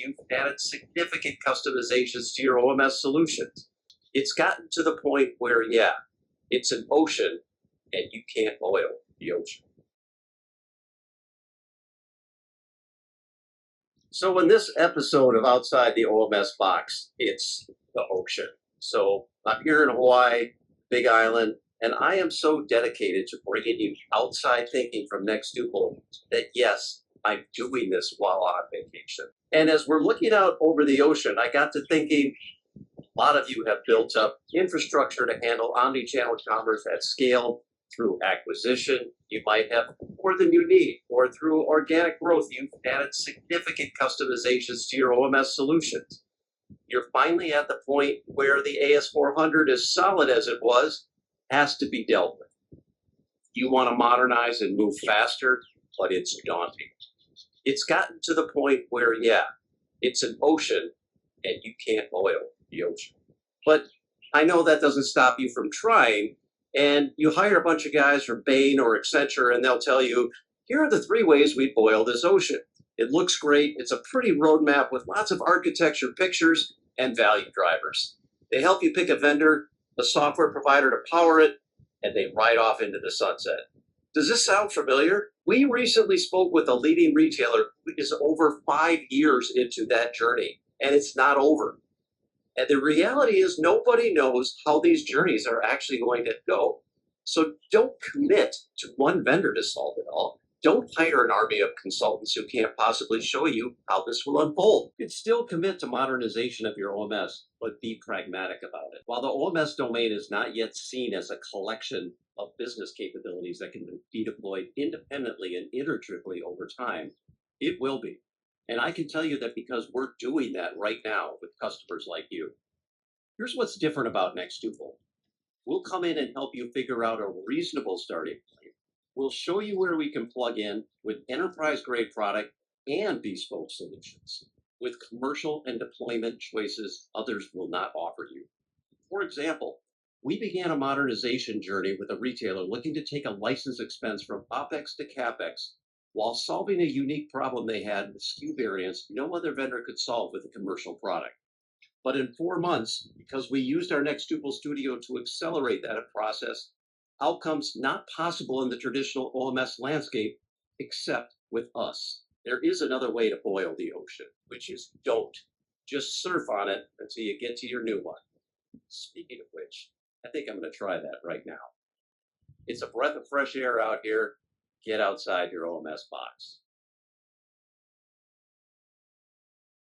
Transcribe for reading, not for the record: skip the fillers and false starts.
you've added significant customizations to your OMS solutions. It's gotten to the point where, yeah, it's an ocean and you can't boil the ocean. So in this episode of Outside the OMS Box, it's the ocean. So I'm here in Hawaii, Big Island, and I am so dedicated to bringing you outside thinking from Nextuple that yes, I'm doing this while on vacation. And as we're looking out over the ocean, I got to thinking, a lot of you have built up infrastructure to handle omnichannel commerce at scale through acquisition. You might have more than you need, or through organic growth, you've added significant customizations to your OMS solutions. You're finally at the point where the AS400, as solid as it was, has to be dealt with. You want to modernize and move faster, but it's daunting. It's gotten to the point where, yeah, it's an ocean and you can't boil the ocean. But I know that doesn't stop you from trying, and you hire a bunch of guys from Bain or Accenture and they'll tell you, here are the 3 ways we boil this ocean. It looks great. It's a pretty roadmap with lots of architecture pictures and value drivers. They help you pick a vendor, a software provider to power it, and they ride off into the sunset. Does this sound familiar? We recently spoke with a leading retailer who is over 5 years into that journey, and it's not over. And the reality is nobody knows how these journeys are actually going to go. So don't commit to one vendor to solve it all. Don't hire an army of consultants who can't possibly show you how this will unfold. You can still commit to modernization of your OMS, but be pragmatic about it. While the OMS domain is not yet seen as a collection of business capabilities that can be deployed independently and iteratively over time, it will be. And I can tell you that because we're doing that right now with customers like you. Here's what's different about Nextuple. We'll come in and help you figure out a reasonable starting point. We'll show you where we can plug in with enterprise-grade product and bespoke solutions, with commercial and deployment choices others will not offer you. For example, we began a modernization journey with a retailer looking to take a license expense from OpEx to CapEx while solving a unique problem they had with SKU variants no other vendor could solve with a commercial product. But in 4 months, because we used our Nextuple Studio to accelerate that process, outcomes not possible in the traditional OMS landscape, except with us. There is another way to boil the ocean, which is don't. Just surf on it until you get to your new one. Speaking of which, I think I'm going to try that right now. It's a breath of fresh air out here. Get outside your OMS box.